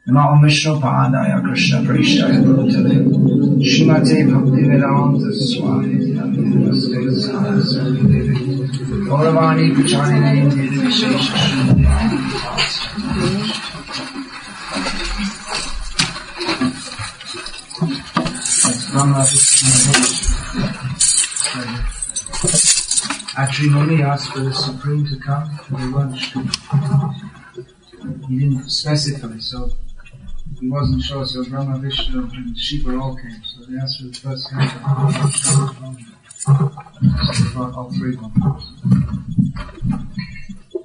Namo Vishnu Padaya Krishna Prishaya Bhutale Shrimate Bhakti Vedanta Swami Namaste Saraswati Devi Gauravani Pacharine Devi Vishesha Actually, Mummy asked for the Supreme to come for the lunch. He didn't specify, so he wasn't sure. So Brahma, Vishnu, and Shiva all came. So they asked for the first count. So they brought all three of them.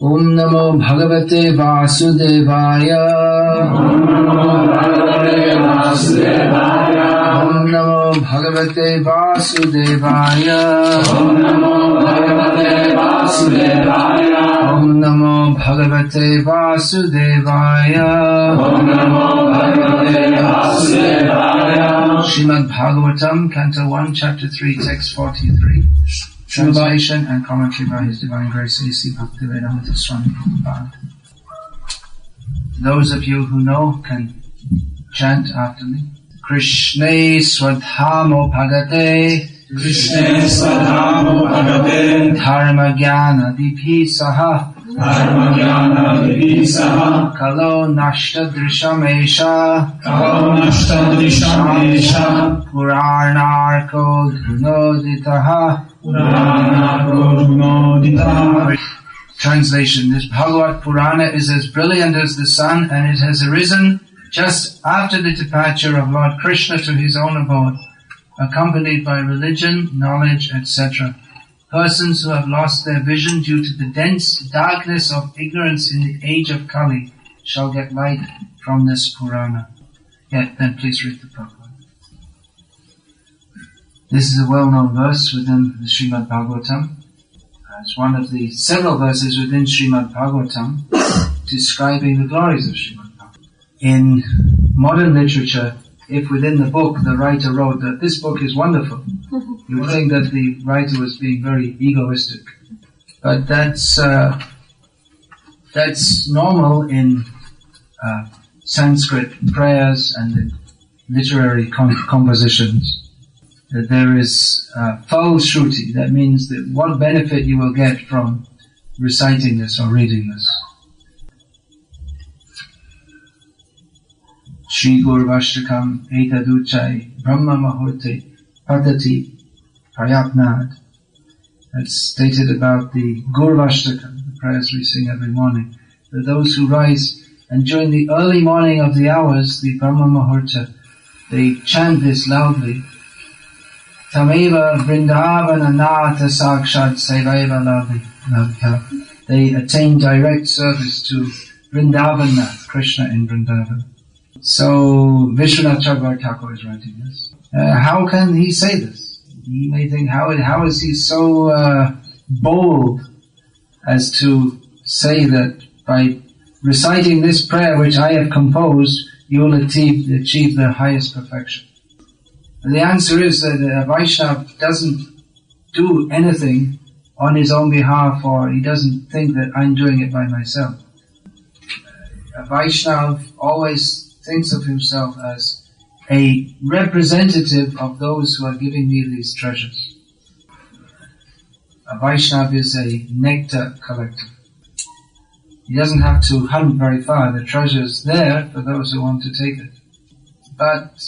Om Namo Bhagavate Vasudevaya. Om Namo Bhagavate Vasudevaya. Om Namo Bhagavate Vasudevaya. Om Namo Bhagavate Vasudevaya. Om Namo Bhagavate Vasudevaya. Om Namo Bhagavate Vasudevaya. Srimad Bhagavatam, Canto 1, Chapter 3, Text 43. Translation and commentary by His Divine Grace A.C. Bhakti-Vedanta Swami Prabhupada. Those of you who know can chant after me. Krishne Swadhamo Bhagate. Krishne Swadhamo Bhagate. Dharma Jnana Diphi Saha. Dharma Jnana Diphi Saha. Kalo Nashta Drishamesha. Kalo Nashta Drishamesha. Puranarko Dhunoditaha. Translation. This Bhagavad Purana is as brilliant as the sun, and it has arisen just after the departure of Lord Krishna to his own abode, accompanied by religion, knowledge, etc. Persons who have lost their vision due to the dense darkness of ignorance in the age of Kali shall get light from this Purana. Then please read the Prabhupada. This is a well-known verse within the Srimad Bhagavatam. It's one of the several verses within Srimad Bhagavatam describing the glories of Srimad Bhagavatam. In modern literature, if within the book the writer wrote that this book is wonderful, you would think that the writer was being very egoistic. But that's normal in Sanskrit prayers and in literary compositions. That there is fal shruti, that means that what benefit you will get from reciting this or reading this. Shri Gurvashtakam Etaduchai Brahma Mahurte Padati Prayatnad. That's stated about the Gurvashtakam, the prayers we sing every morning. That those who rise and during the early morning of the hours, the Brahma Mahurta, they chant this loudly. Tameva Vrindavana Nata Sakshat Sevaiva Labhya. They attain direct service to Vrindavana, Krishna in Vrindavan. So Vishwanath Chakravarti Thakur is writing this. How can he say this? You may think, how is he so bold as to say that by reciting this prayer which I have composed, you will achieve the highest perfection? And the answer is that a Vaishnava doesn't do anything on his own behalf, or he doesn't think that I'm doing it by myself. A Vaishnava always thinks of himself as a representative of those who are giving me these treasures. A Vaishnava is a nectar collector. He doesn't have to hunt very far. The treasure is there for those who want to take it. But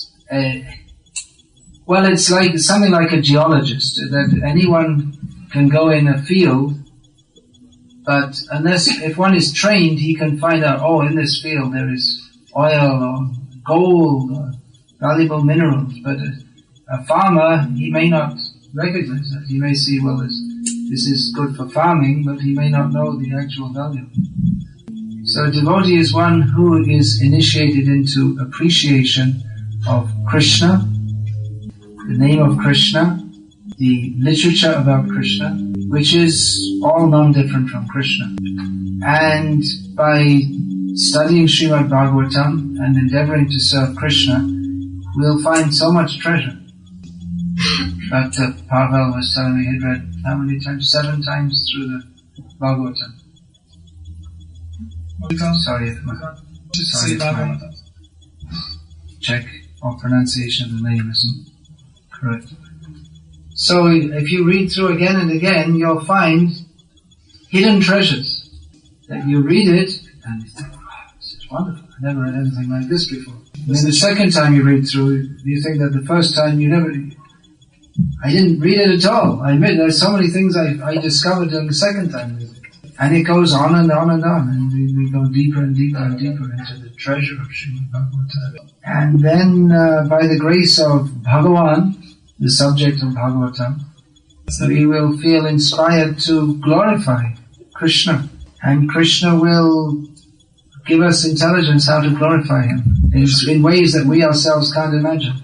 it's like something like a geologist, that anyone can go in a field, but if one is trained, he can find out, in this field there is oil or gold or valuable minerals. But a farmer, he may not recognize that. He may see, this is good for farming, but he may not know the actual value. So a devotee is one who is initiated into appreciation of Krishna, the name of Krishna, the literature about Krishna, which is all non-different from Krishna. And by studying Srimad Bhagavatam and endeavoring to serve Krishna, we'll find so much treasure. Dr. Pavel was telling me he'd read how many times? 7 times through the Bhagavatam. Sorry, check or pronunciation of the name isn't correct. So if you read through again and again, you'll find hidden treasures. That you read it and you think, wow, this is wonderful. I never read anything like this before. And then the second time you read through, you think that the first time I didn't read it at all. I admit there's so many things I discovered on the second time. And it goes on and on and on, and we go deeper and deeper and deeper into the treasure of Srimad Bhagavatam. And then, by the grace of Bhagavan, the subject of Bhagavatam, we will feel inspired to glorify Krishna. And Krishna will give us intelligence how to glorify Him in ways that we ourselves can't imagine.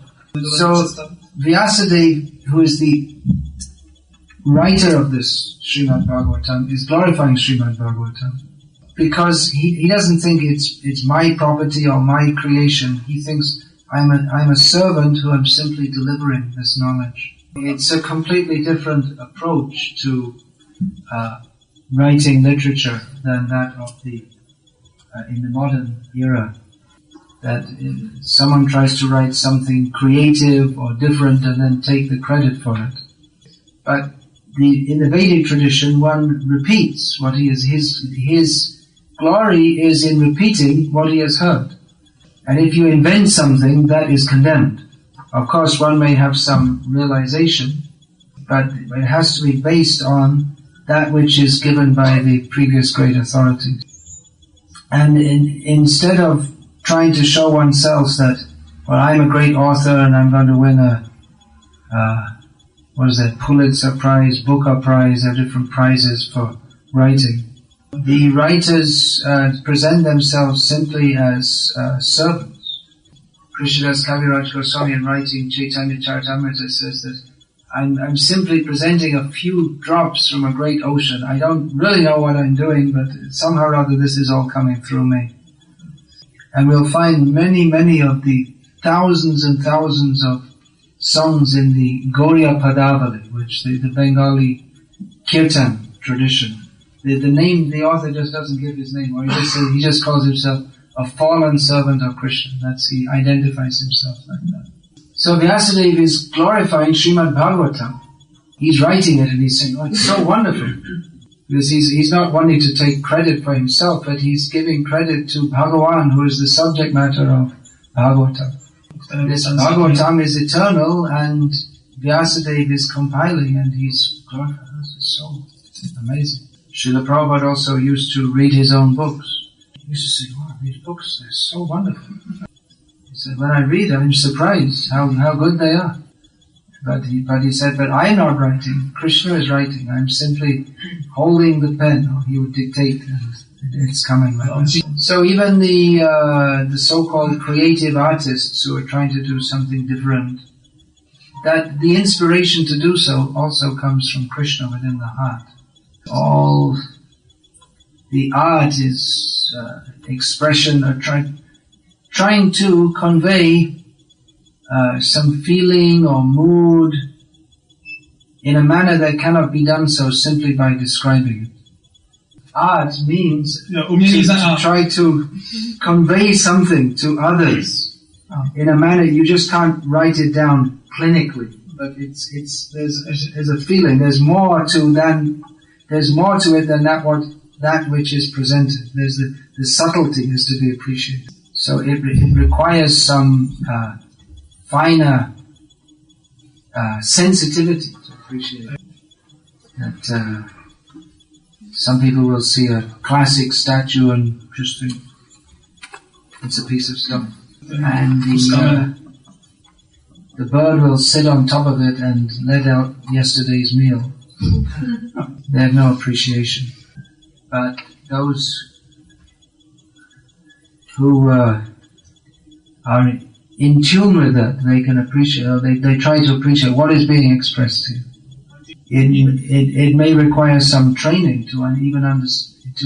So, Vyasadeva, who is the writer of this Srimad Bhagavatam, is glorifying Srimad Bhagavatam because he doesn't think it's my property or my creation. He thinks I'm a servant who am simply delivering this knowledge. It's a completely different approach to writing literature than that of in the modern era. That someone tries to write something creative or different and then take the credit for it. But in the Vedic tradition, one repeats what he is. His glory is in repeating what he has heard. And if you invent something, that is condemned. Of course, one may have some realization, but it has to be based on that which is given by the previous great authorities. And instead of trying to show oneself that, well, I'm a great author and I'm going to win Pulitzer Prize, Booker Prize, there are different prizes for writing. The writers present themselves simply as servants. Krishnadas Kaviraj Goswami, in writing Chaitanya Charitamrita, says that I'm simply presenting a few drops from a great ocean. I don't really know what I'm doing, but somehow or other this is all coming through me. And we'll find many, many of the thousands and thousands of songs in the Gauriya Padavali, which the Bengali Kirtan tradition. The author just doesn't give his name, or he just calls himself a fallen servant of Krishna. He identifies himself like that. So Vyasadeva is glorifying Srimad Bhagavatam. He's writing it and he's saying, oh, it's so wonderful. Because he's not wanting to take credit for himself, but he's giving credit to Bhagavan, who is the subject matter of Bhagavatam. This Bhagavatam is eternal, and Vyasadeva is compiling, and he's glorifying. This is so amazing. Srila Prabhupada also used to read his own books. He used to say, wow, these books, they're so wonderful. He said, when I read them, I'm surprised how good they are. But he said, but I'm not writing. Krishna is writing. I'm simply holding the pen, or he would dictate, and it's coming like that. So even the so-called creative artists who are trying to do something different, that the inspiration to do so also comes from Krishna within the heart. All the art is expression, or trying to convey some feeling or mood in a manner that cannot be done so simply by describing it. Art means to try to convey something to others in a manner you just can't write it down clinically. But there's a feeling. There's more to it than that which is presented. There's the subtlety is to be appreciated. So it requires some finer sensitivity to appreciate it. That some people will see a classic statue and just think it's a piece of stone, and the bird will sit on top of it and let out yesterday's meal. They have no appreciation. But those who are in tune with that, they can appreciate, or they try to appreciate what is being expressed here. It may require some training to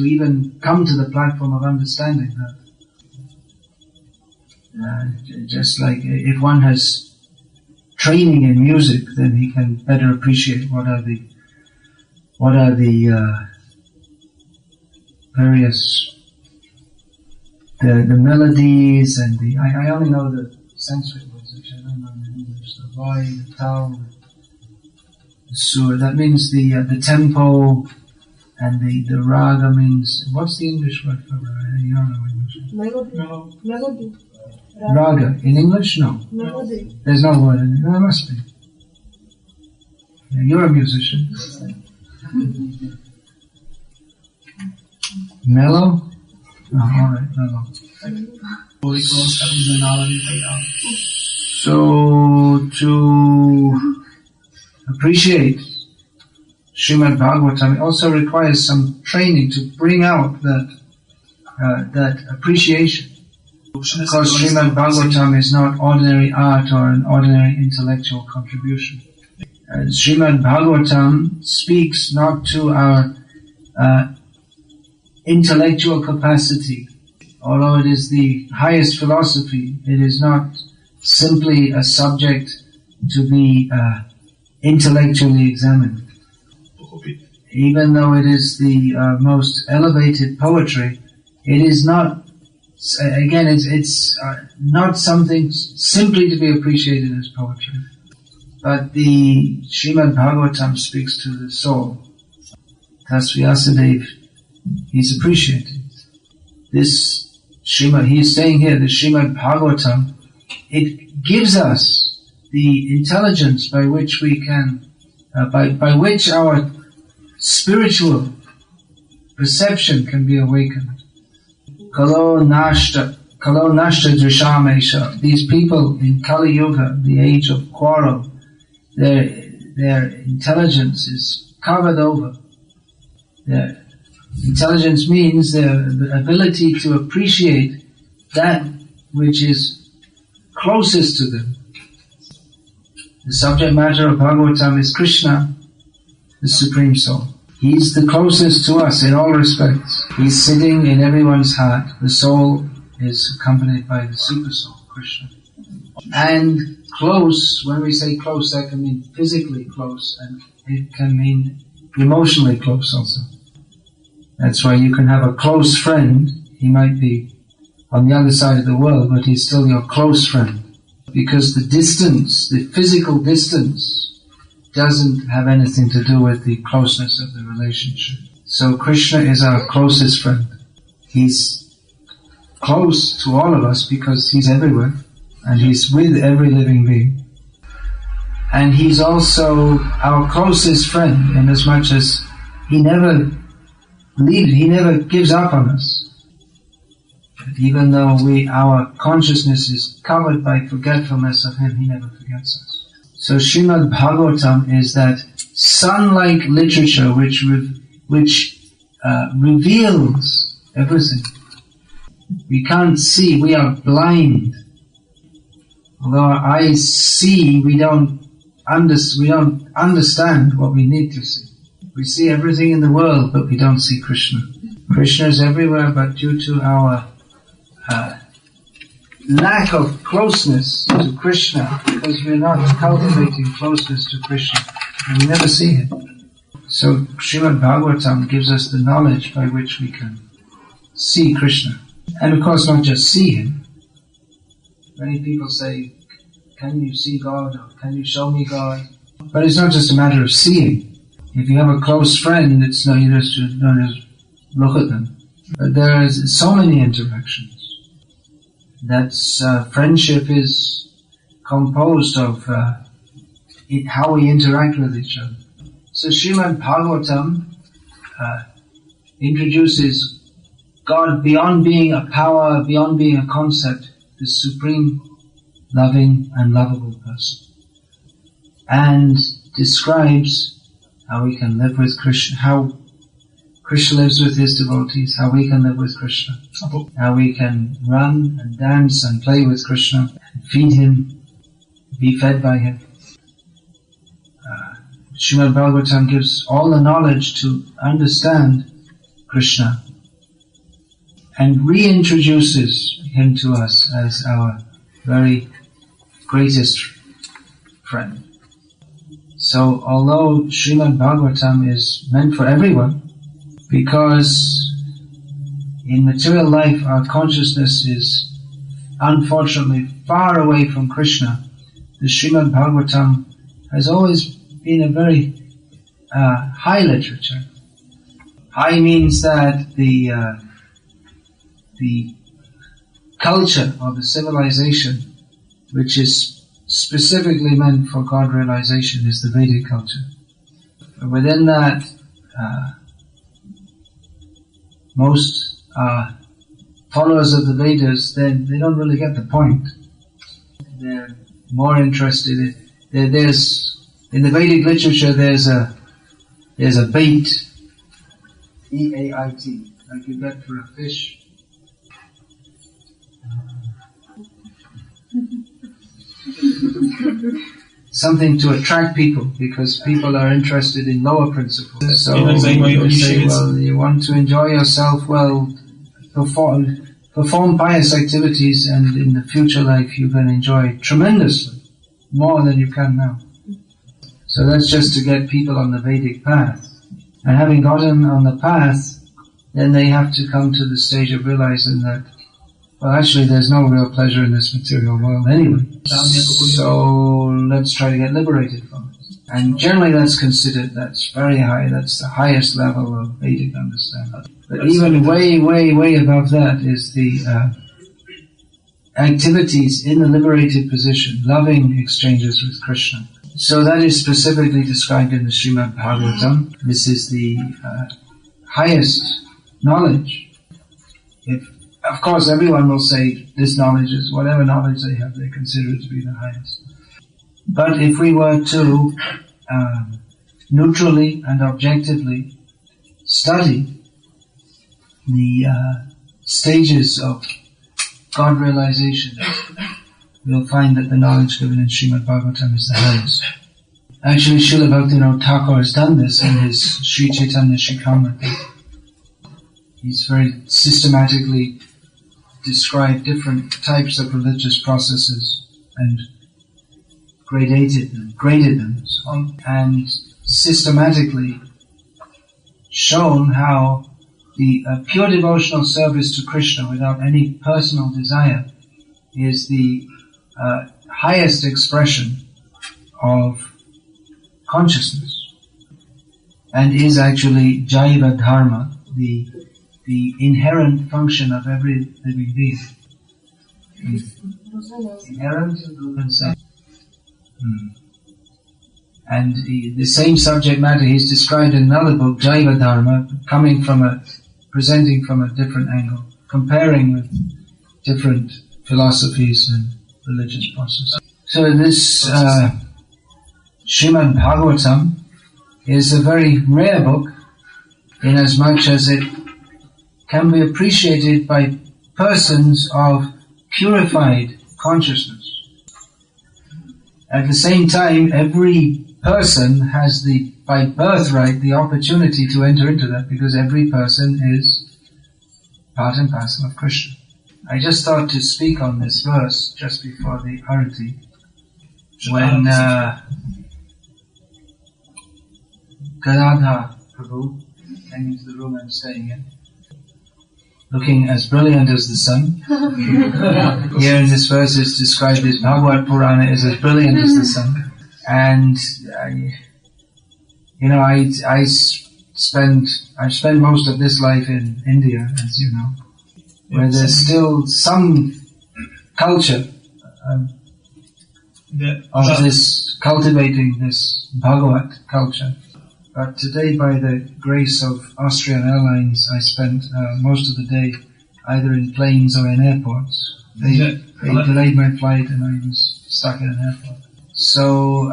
even come to the platform of understanding that. Just like if one has training in music, then he can better appreciate what are the various the melodies and I only know the Sanskrit words, which I don't know in English. The Vai, the Tao, the Sur. That means the tempo, and the Raga means, what's the English word for Raga? You don't know English. Melody. Raga. In English? No. Melody. There's no word in it. There must be. Yeah, you're a musician. Mellow? Oh, alright, mellow. Holy close, having the knowledge of So, to appreciate Srimad Bhagavatam also requires some training to bring out that appreciation. Because Srimad Bhagavatam is not ordinary art or an ordinary intellectual contribution. Srimad Bhagavatam speaks not to our intellectual capacity. Although it is the highest philosophy, it is not simply a subject to be intellectually examined. Even though it is the most elevated poetry, it is not, again, it's not something simply to be appreciated as poetry. But the Srimad Bhagavatam speaks to the soul. Thus Vyasadeva, he's appreciating this Srimad, he is saying here, the Srimad Bhagavatam, it gives us the intelligence by which we can, by which our spiritual perception can be awakened. Kalo nashta drishamesha. These people in Kali Yuga, the age of quarrel, their intelligence is covered over. Their intelligence means their ability to appreciate that which is closest to them. The subject matter of Bhagavatam is Krishna, the Supreme Soul. He's the closest to us in all respects. He's sitting in everyone's heart. The soul is accompanied by the Super Soul, Krishna. And close, when we say close, that can mean physically close, and it can mean emotionally close also. That's why you can have a close friend. He might be on the other side of the world, but he's still your close friend. Because the distance, the physical distance, doesn't have anything to do with the closeness of the relationship. So Krishna is our closest friend. He's close to all of us because he's everywhere, and he's with every living being. And he's also our closest friend in as much as he never gives up on us. But even though our consciousness is covered by forgetfulness of him, he never forgets us. So Srimad Bhagavatam is that sun-like literature which reveals everything. We can't see, we are blind. Although our eyes see, we don't understand what we need to see. We see everything in the world, but we don't see Krishna. Krishna is everywhere, but due to our lack of closeness to Krishna, because we're not cultivating closeness to Krishna, and we never see him. So Srimad Bhagavatam gives us the knowledge by which we can see Krishna. And of course not just see him. Many people say, can you see God, or can you show me God? But it's not just a matter of seeing. If you have a close friend, it's not, you just don't just look at them. But there is so many interactions. That's friendship is composed of how we interact with each other. So Srimad Bhagavatam introduces God beyond being a power, beyond being a concept, the supreme, loving and lovable person, and describes how we can live with Krishna, how Krishna lives with his devotees, how we can live with Krishna, how we can run and dance and play with Krishna, and feed him, be fed by him. Srimad Bhagavatam gives all the knowledge to understand Krishna and reintroduces him to us as our very greatest friend. So although Srimad Bhagavatam is meant for everyone, because in material life our consciousness is unfortunately far away from Krishna, the Srimad Bhagavatam has always been a very high literature. High means that the culture or the civilization which is specifically meant for God realization is the Vedic culture. Within that, most followers of the Vedas, they don't really get the point. They're more interested in, in the Vedic literature there's a bait, E-A-I-T, like you get for a fish. Something to attract people, because people are interested in lower principles. So they say, well, you want to enjoy yourself, well, perform pious activities, and in the future life you can enjoy tremendously, more than you can now. So that's just to get people on the Vedic path. And having gotten on the path, then they have to come to the stage of realizing that, well, actually there's no real pleasure in this material world anyway. So let's try to get liberated from it. And generally that's considered, that's very high, that's the highest level of Vedic understanding. But even way, way, way above that is the activities in the liberated position, loving exchanges with Krishna. So that is specifically described in the Srimad Bhagavatam. This is the highest knowledge. Of course, everyone will say this knowledge is, whatever knowledge they have, they consider it to be the highest. But if we were to neutrally and objectively study the stages of God realization, we'll find that the knowledge given in Srimad Bhagavatam is the highest. Actually, Srila Bhaktivinoda Thakur has done this in his Sri Chaitanya Shikshamrita. He's very systematically described different types of religious processes and graded them, and systematically shown how the pure devotional service to Krishna without any personal desire is the highest expression of consciousness, and is actually Jaiva Dharma, the inherent function of every living being. Inherent consent. And the same subject matter he's described in another book, Jaiva Dharma, presenting from a different angle, comparing with different philosophies and religious processes. So this Srimad Bhagavatam is a very rare book, inasmuch as it can be appreciated by persons of purified consciousness. At the same time, every person has by birthright, the opportunity to enter into that, because every person is part and parcel of Krishna. I just thought to speak on this verse just before the Arati, when Gadadhar Prabhu came into the room I'm staying in, looking as brilliant as the sun. Here in this verse it's described as Bhagavad Purana is as brilliant as the sun. And I've spent most of this life in India, as you know, where there's still some culture of this, cultivating this Bhagavad culture. But today, by the grace of Austrian Airlines, I spent most of the day either in planes or in airports. They delayed my flight and I was stuck in an airport. So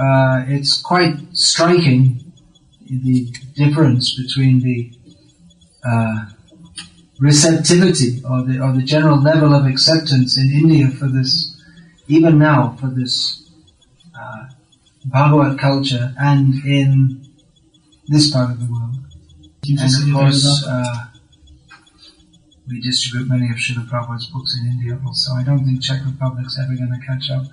it's quite striking, the difference between the receptivity or the general level of acceptance in India for this, even now, for this Bhagavad culture, and in this part of the world. And of course, we distribute many of Srila Prabhupada's books in India also. I don't think Czech Republic's ever going to catch up.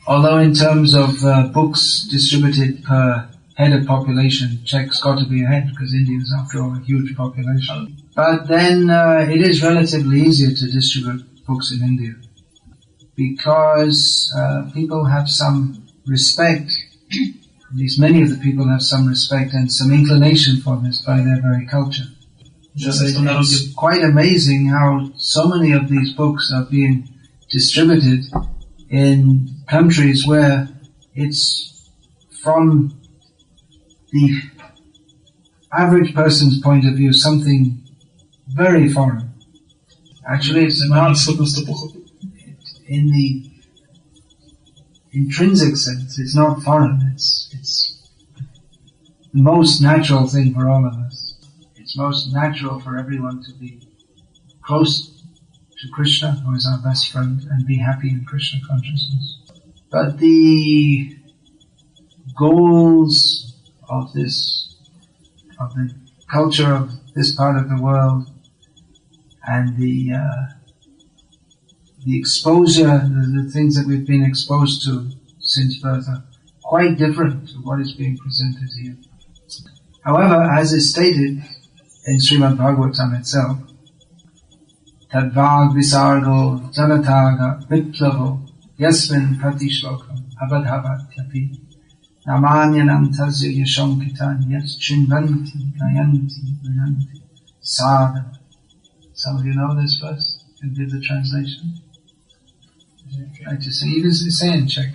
Although in terms of books distributed per head of population, Czech's got to be ahead, because India is after all a huge population. But then it is relatively easier to distribute books in India. because people have some respect, at least many of the people have some respect and some inclination for this by their very culture. It's quite amazing how so many of these books are being distributed in countries where it's from the average person's point of view something very foreign. Actually, it's not in the intrinsic sense. It's not foreign. It's the most natural thing for all of us. It's most natural for everyone to be close to Krishna, who is our best friend, and be happy in Krishna consciousness. But the goals of the culture of this part of the world, and the exposure, the things that we've been exposed to since birth are quite different to what is being presented here. However, as is stated in Srimad Bhagavatam itself, Tadvag Visargo Janataga Viplavo Yasmin Pratishlokam Abadhavatyapi Namanyanam Tazya Yashonkitan Yas Chinvanti Gayanti Sadhana. Some of you know this verse? Can give the translation? I just say, you can say in Czech.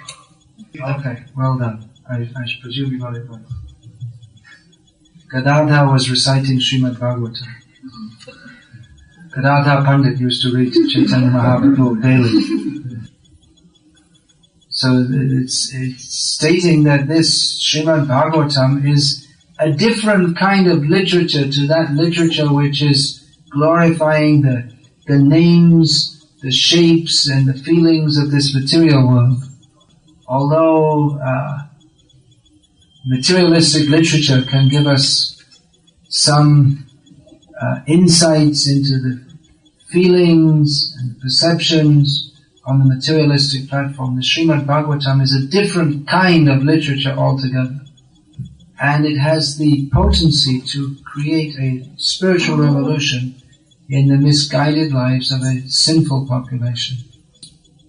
Okay, well done. I presume you got it right. Gadadhar was reciting Srimad Bhagavatam. Gadadhar Pandit used to read Chaitanya Mahaprabhu daily. So it's stating that this Srimad Bhagavatam is a different kind of literature to that literature which is glorifying the names, the shapes and the feelings of this material world. Although materialistic literature can give us some insights into the feelings and perceptions on the materialistic platform, the Srimad Bhagavatam is a different kind of literature altogether. And it has the potency to create a spiritual revolution in the misguided lives of a sinful population.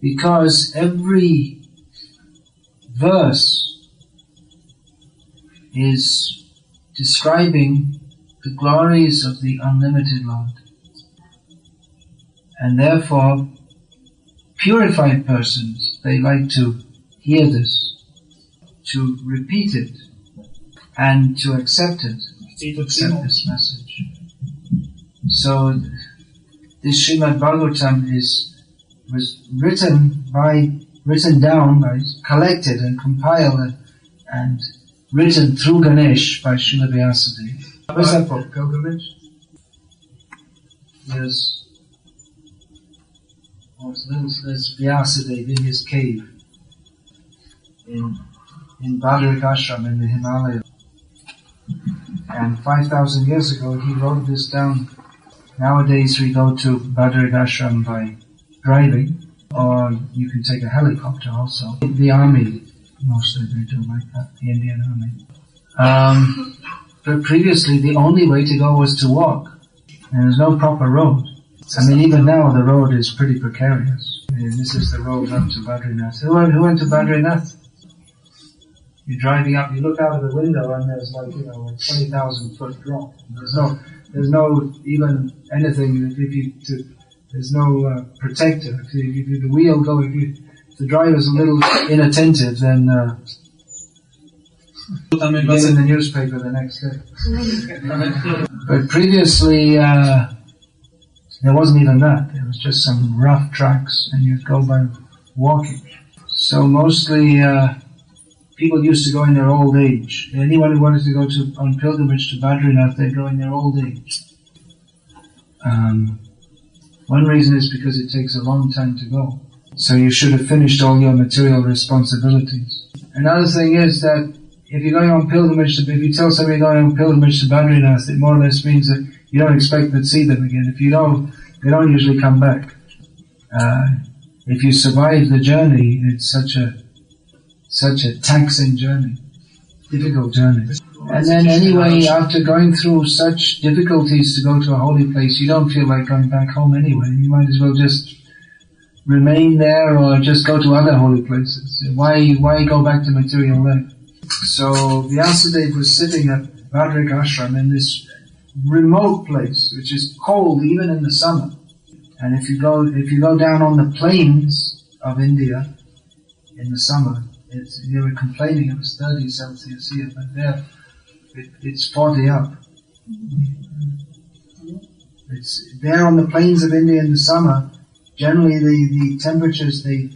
Because every verse is describing the glories of the unlimited Lord. And therefore, purified persons, they like to hear this, to repeat it, and to accept it, accept this message. So, this Srimad Bhagavatam was written down, collected and compiled and written through Ganesh by Srila Vyasadeva. What's that for? Pilgrimage? There's Vyasadeva in his cave in Badrik Ashram in the Himalayas. And 5,000 years ago he wrote this down. Nowadays we go to Badrik Ashram by driving, or you can take a helicopter also. The army, mostly they do like that, the Indian army. But previously the only way to go was to walk, and there's no proper road. I mean, even now the road is pretty precarious. This is the road up to Badrinath. Who went to Badrinath? You're driving up, you look out of the window and there's like, a 20,000 foot drop. There's no even anything, there's no protector. If the wheel if the driver's a little inattentive, then it's in the newspaper the next day. But previously, there wasn't even that. There was just some rough tracks and you'd go by walking. So mostly, people used to go in their old age. Anyone who wanted to go on pilgrimage to Badrinath, they'd go in their old age. One reason is because it takes a long time to go. So you should have finished all your material responsibilities. Another thing is that if you're going on pilgrimage, if you tell somebody you're going on pilgrimage to Badrinath, it more or less means that you don't expect to see them again. If you don't, they don't usually come back. If you survive the journey, it's such a taxing journey, difficult journey. And then anyway, after going through such difficulties to go to a holy place, you don't feel like going back home anyway. You might as well just remain there or just go to other holy places? Why go back to material life? So Vyasadeva was sitting at Bhadrik Ashram in this remote place, which is cold even in the summer. And if you go down on the plains of India in the summer, they were complaining it was 30 Celsius here, but there it's 40 up. It's there on the plains of India in the summer. Generally, the temperatures, the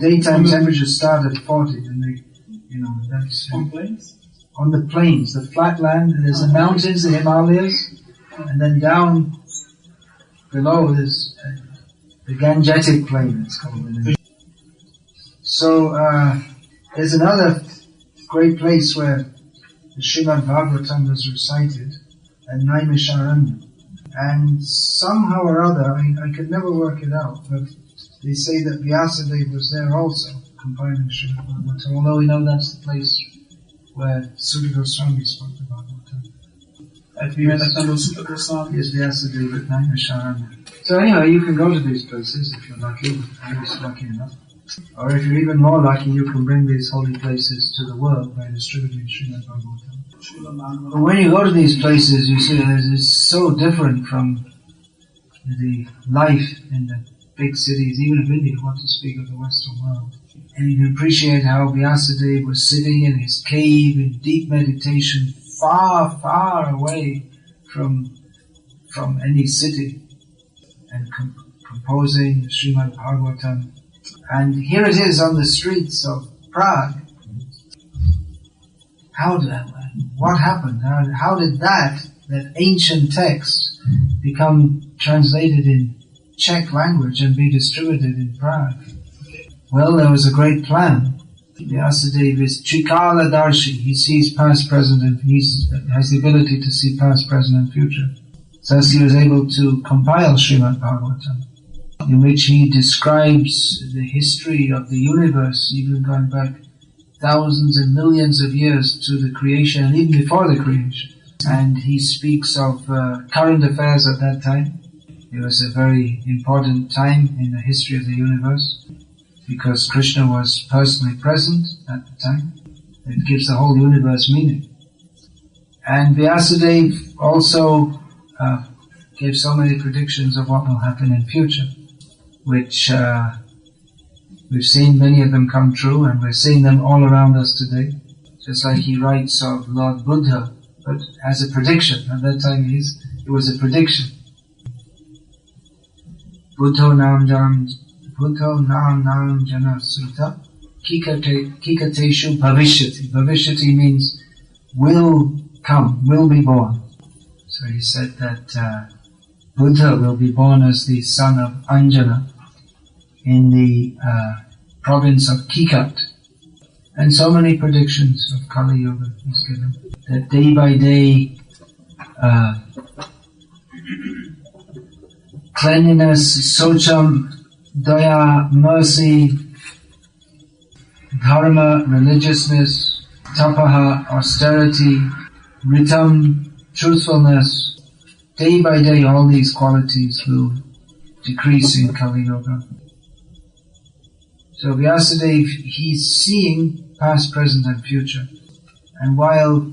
daytime temperatures start at 40, and that's On planes? on the plains, the flat land. There's the mountains, the Himalayas, and then down below is the Gangetic Plain. It's called. So there's another great place where the Srimad Bhagavatam was recited, and Naimisharanya. And somehow or other, I could never work it out, but they say that Vyasadeva was there also, compiling Srimad Bhagavatam, although we know that's the place where Sutta Goswami spoke the Bhagavatam. At Sutta Goswami. Yes, Vyasadeva at Naimisharanya. So anyway, you can go to these places if you're lucky, I was lucky enough. Or if you're even more lucky, you can bring these holy places to the world by distributing Srimad Bhagavatam. But when you go to these places, you see it's so different from the life in the big cities, even of India, what to speak of the Western world. And you can appreciate how Vyasadeva was sitting in his cave in deep meditation, far, far away from any city, and composing the Srimad Bhagavatam. And here it is on the streets of Prague. What happened? How did that ancient text become translated in Czech language and be distributed in Prague? Well, there was a great plan. Vyasadeva is Trikala Darshi. He sees past, present, and he has the ability to see past, present, and future. Thus he was able to compile Srimad Bhagavatam, in which he describes the history of the universe, even going back thousands and millions of years to the creation, and even before the creation. And he speaks of current affairs at that time. It was a very important time in the history of the universe, because Krishna was personally present at the time. It gives the whole universe meaning. And Vyasadeva also gave so many predictions of what will happen in future, which we've seen many of them come true, and we're seeing them all around us today. Just like he writes of Lord Buddha, but as a prediction. At that time it was a prediction. Buddho nam jana sutta kikateshu bhavishyati. Bhavishyati means will come, will be born. So he said that Buddha will be born as the son of Anjana in the province of Kikat. And so many predictions of Kali Yuga he's given, that day by day cleanliness, socham, daya, mercy, dharma, religiousness, tapaha, austerity, ritam, truthfulness, day by day all these qualities will decrease in Kali Yuga. So Vyasadeva, he's seeing past, present and future. And while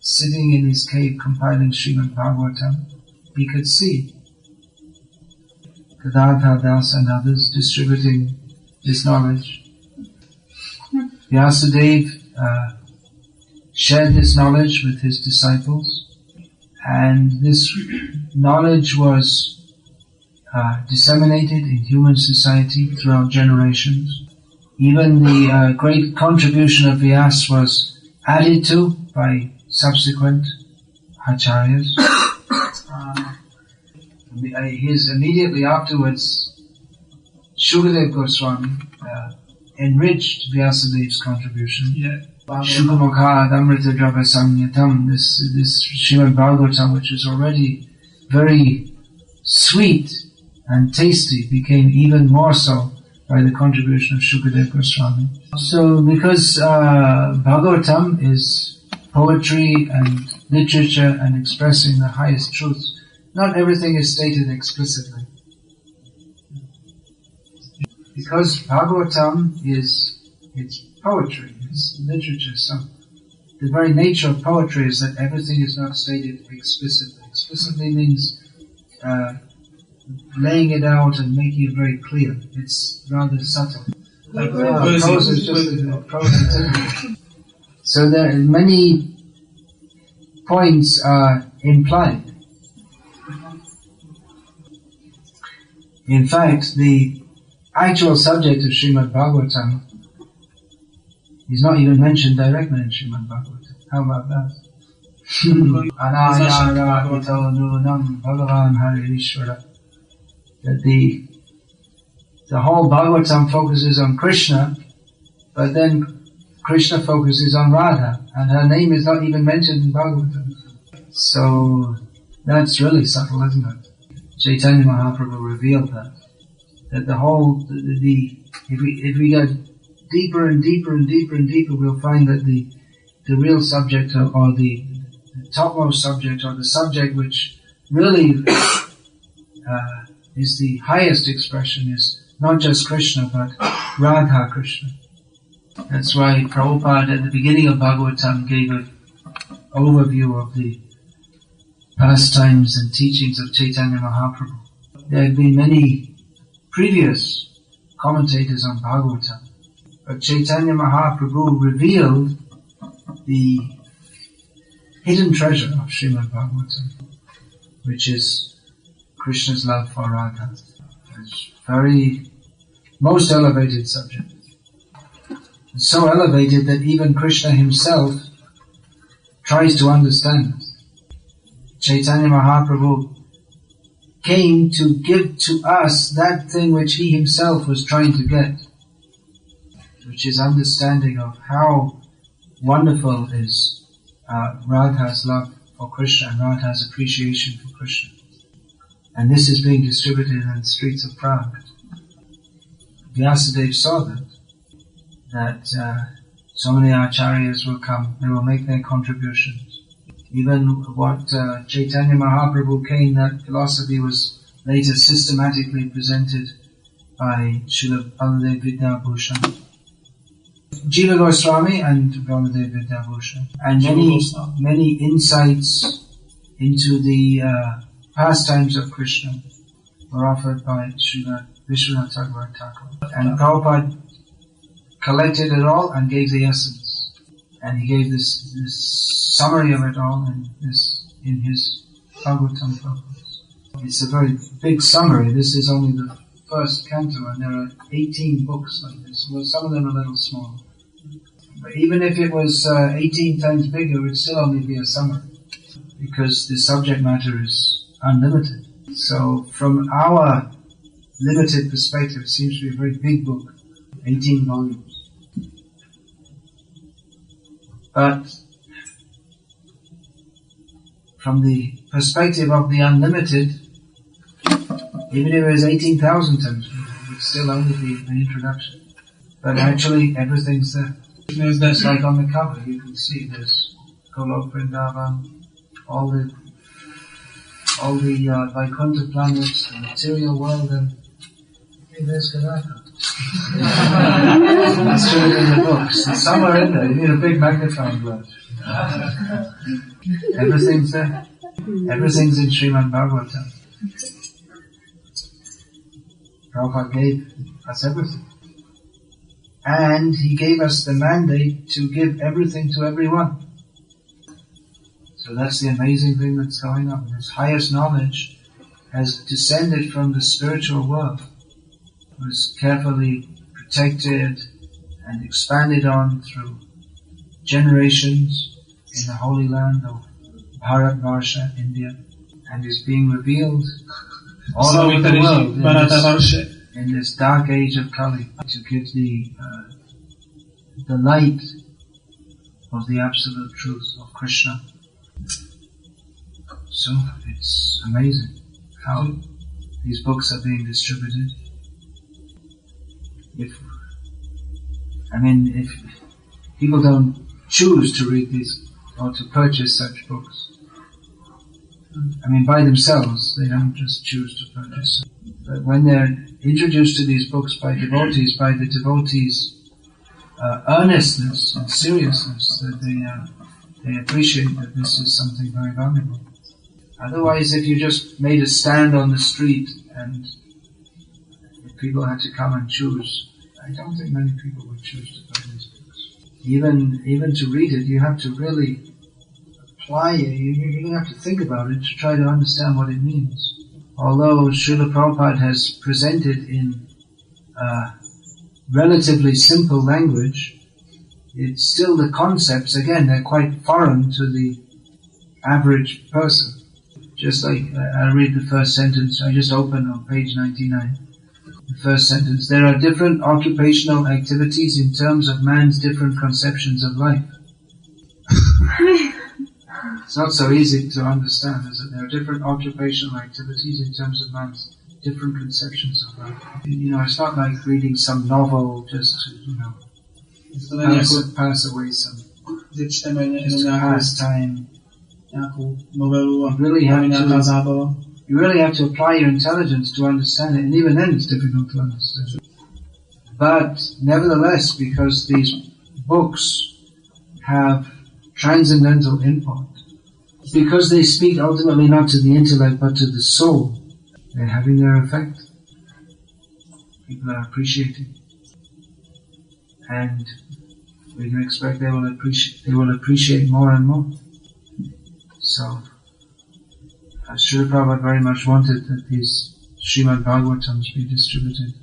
sitting in his cave compiling Srimad Bhagavatam, he could see Gadadhar Das and others distributing this knowledge. Vyasadeva shared this knowledge with his disciples, and this knowledge was disseminated in human society throughout generations. Even the great contribution of Vyas was added to by subsequent acharyas. Immediately afterwards, Shukadeva Goswami enriched Vyasadeva's contribution. Yeah. Shukamukha Adamrita Drava Samyatam, this Srimad Bhagavatam, which was already very sweet and tasty, became even more so by the contribution of Shukadeva Goswami. So because Bhagavatam is poetry and literature and expressing the highest truths, not everything is stated explicitly. because Bhagavatam it's poetry, it's literature, so the very nature of poetry is that everything is not stated explicitly. Explicitly means laying it out and making it very clear. It's rather subtle. Like Prose is just prose and technique. So there are many points are implied. In fact, the actual subject of Srimad Bhagavatam is not even mentioned directly in Srimad Bhagavatam. How about that? Anayara ito nunam bhagavan harishvara. That the whole Bhagavatam focuses on Krishna, but then Krishna focuses on Radha, and her name is not even mentioned in Bhagavatam. So that's really subtle, isn't it? Chaitanya Mahaprabhu revealed that the whole, if we go deeper and deeper and deeper and deeper, we'll find that the real subject or the topmost subject or the subject which really is the highest expression is not just Krishna but Radha Krishna. That's why Prabhupada at the beginning of Bhagavatam gave an overview of the pastimes and teachings of Chaitanya Mahaprabhu. There have been many previous commentators on Bhagavatam, but Chaitanya Mahaprabhu revealed the hidden treasure of Srimad Bhagavatam, which is Krishna's love for Radha. It's very most elevated subject. It's so elevated that even Krishna himself tries to understand it. Chaitanya Mahaprabhu came to give to us that thing which he himself was trying to get, which is understanding of how wonderful is Radha's love for Krishna and Radha's appreciation for Krishna. And this is being distributed in the streets of Prague. Vyasadeva saw that so many acharyas will come, they will make their contributions. Even what Chaitanya Mahaprabhu came, that philosophy was later systematically presented by Srila Baladev Vidyabhushan, Jiva Goswami and Baladev Vidyabhushan, and many insights into the pastimes of Krishna were offered by Srila Vishwanath Thakur. And Prabhupada collected it all and gave the essence. And he gave this summary of it all in his Bhagavatam purpose. It's a very big summary. This is only the first canto, and there are 18 books like this. Well, some of them are a little small. But even if it was 18 times bigger, it would still only be a summary, because the subject matter is unlimited. So from our limited perspective, it seems to be a very big book, 18 volumes. But from the perspective of the unlimited, even if it was 18,000 times, it would still only be an introduction. But actually, everything's there. It's like on the cover, you can see there's Golok Vrindavan, all the Vaikuntha planets, the material world, and hey, there's Gadaka. It's written in the books. It's somewhere in there. You need a big magnifying glass. Everything's there. Everything's in Srimad Bhagavatam. Prabhupada gave us everything. And he gave us the mandate to give everything to everyone. So that's the amazing thing that's going on. This highest knowledge has descended from the spiritual world. It was carefully protected and expanded on through generations in the holy land of Bharatvarsha, India, and is being revealed all over the world in this dark age of Kali, to give the light of the absolute truth of Krishna. So it's amazing how these books are being distributed. If people don't choose to read these or to purchase such books, by themselves, they don't just choose to purchase them. But when they're introduced to these books by the devotees' earnestness and seriousness, that they appreciate that this is something very valuable. Otherwise, if you just made a stand on the street and if people had to come and choose, I don't think many people would choose to buy these books. Even to read it, you have to really apply it. You have to think about it to try to understand what it means. Although Srila Prabhupada has presented in relatively simple language, it's still the concepts, again, they're quite foreign to the average person. Just like, I read the first sentence, I just opened on page 99. The first sentence, there are different occupational activities in terms of man's different conceptions of life. It's not so easy to understand, is it? There are different occupational activities in terms of man's different conceptions of life. It's not like reading some novel just to, pass away some just pass time. You really have to apply your intelligence to understand it, and even then it's difficult to understand. But nevertheless, because these books have transcendental import, because they speak ultimately not to the intellect but to the soul, they're having their effect. People are appreciating, and we can expect they will appreciate more and more. So, Srila Prabhupada very much wanted that these Srimad Bhagavatams be distributed.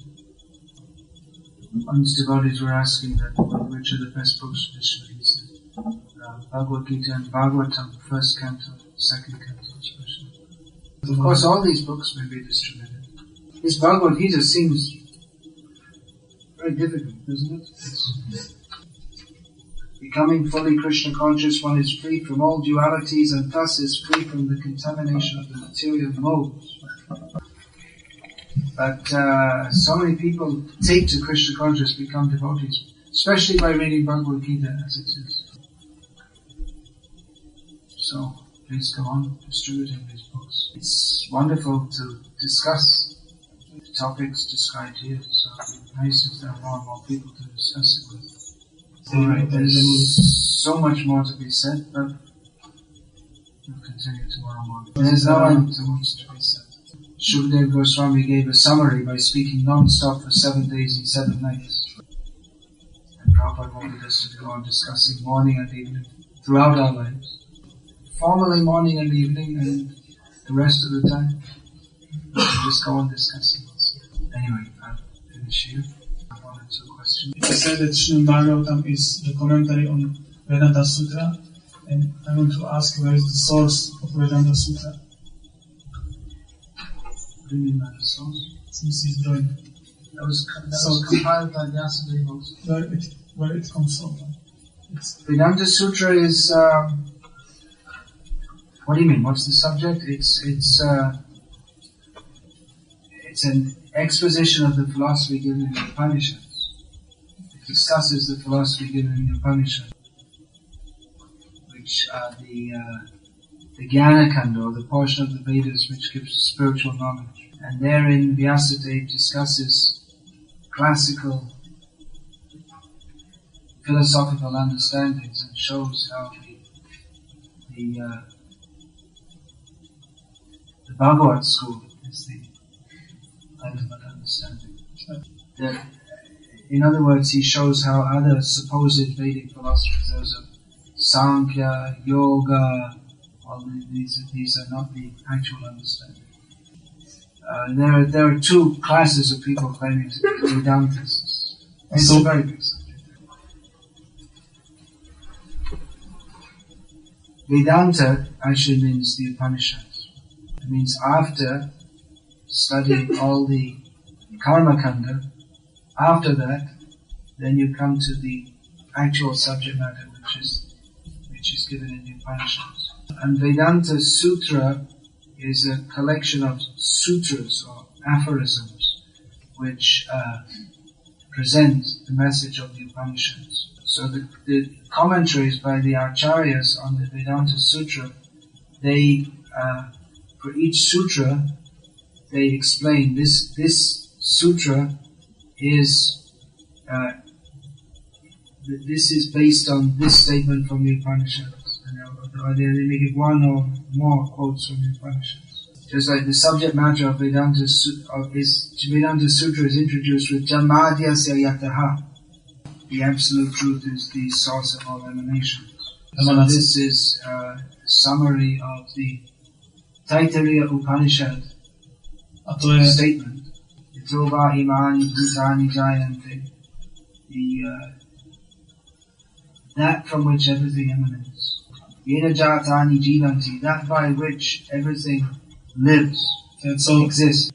Once devotees were asking that which are the best books to distribute, he said Bhagavad-gita and Bhagavatam, first canto, second canto especially. Of course, all these books may be distributed. This Bhagavad-gita seems very difficult, doesn't it? Becoming fully Krishna conscious, one is free from all dualities and thus is free from the contamination of the material modes. But so many people take to Krishna conscious, become devotees, especially by reading Bhagavad-gita as it is. So please go on distributing these books. It's wonderful to discuss the topics described here, so it would be nice if there are more and more people to discuss it with. Alright, there's so much more to be said, but we'll continue tomorrow morning. There's no end to what's to be said. Shukdev Goswami gave a summary by speaking non-stop for 7 days and 7 nights. And Prabhupada wanted us to go on discussing morning and evening throughout our lives. Formally morning and evening, and the rest of the time, we'll just go on discussing. Anyway, I'll finish here. I said that Srimad Bhagavatam is the commentary on Vedanta Sutra, and I want to ask where is the source of Vedanta Sutra? What do you mean by the source? Since it's drawing. That was compiled by Vyasa. Where it comes from? Vedanta Sutra is. What do you mean? What's the subject? It's an exposition of the philosophy given in the Upanishads. It discusses the philosophy given in the Upanishads, which are the Jnana Kanda, or the portion of the Vedas which gives spiritual knowledge. And therein Vyasadeva discusses classical philosophical understandings and shows how the Bhagavad school is the ultimate understanding. In other words, he shows how other supposed Vedic philosophers, those of Sankhya, Yoga, all these are not the actual understanding. There are two classes of people claiming to be Vedantists. It's a very big subject. Vedanta actually means the Upanishads. It means after studying all the Karma Kanda, after that, then you come to the actual subject matter, which is given in the Upanishads. And Vedanta Sutra is a collection of sutras or aphorisms which present the message of the Upanishads. So the commentaries by the Acharyas on the Vedanta Sutra, they for each sutra, they explain this sutra is this is based on this statement from the Upanishads, or they make one or more quotes from the Upanishads. Just like the subject matter of Vedanta Sutra is introduced with Jamadhyasya Yataha. The absolute truth is the source of all emanations. So this is a summary of the Taittiriya Upanishad statement. Yatova imani bhutani jayante. That from which everything emanates. Yena jatani jivanti. That by which everything lives, exists.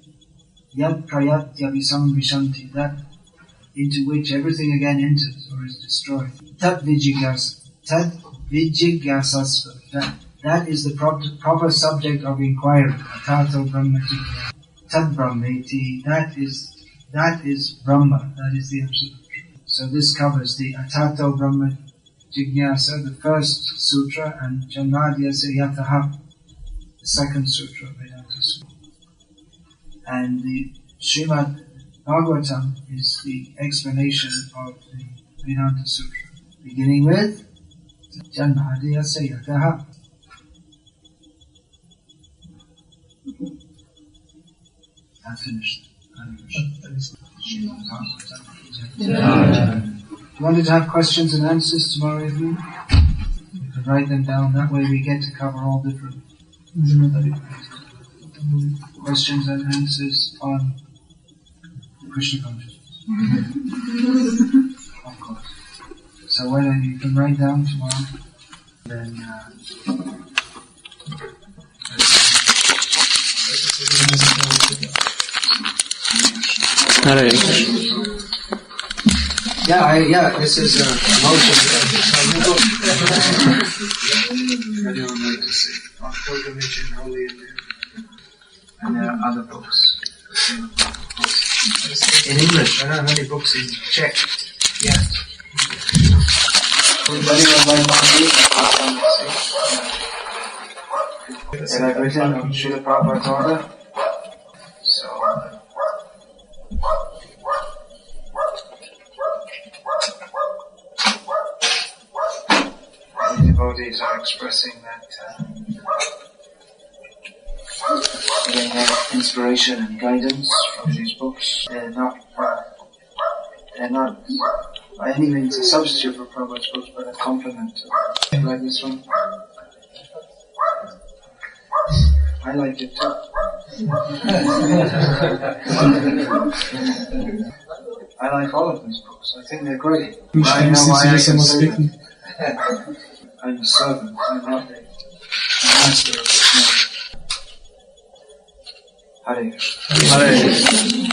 Yad prayatya visam vishanti. That into which everything again enters or is destroyed. Tat vijigyasasva. That is the proper subject of inquiry. Atato brahmati. Tad brahmeti. That is Brahma. That is the absolute truth. So this covers the Atato Brahma Jignasa, the first sutra, and Jamadhyasya Yataha, the second sutra of Vedanta Sutra. And the Srimad Bhagavatam is the explanation of the Vedanta Sutra, beginning with Jamadhyasya Yataha. I finished. You wanted to have questions and answers tomorrow evening? You can write them down. That way we get to cover all different questions and answers on Krishna consciousness. Of course. So why don't you can write down tomorrow, then this is a motion. Anyone like to see? On pilgrimage in Holy India. And there are other books. In English, I don't have any books in Czech yet. Anyone like Bhakti? And I've written on Srila Prabhupada's order. So, the devotees are expressing that they have inspiration and guidance from these books. They're not by any means a substitute for Prabhupada's books, but a complement to it. Like this one. I like it too. I like all of these books. I think they're great. I know why I can say that. I'm a servant. I'm not a master of this man. Hare Krishna.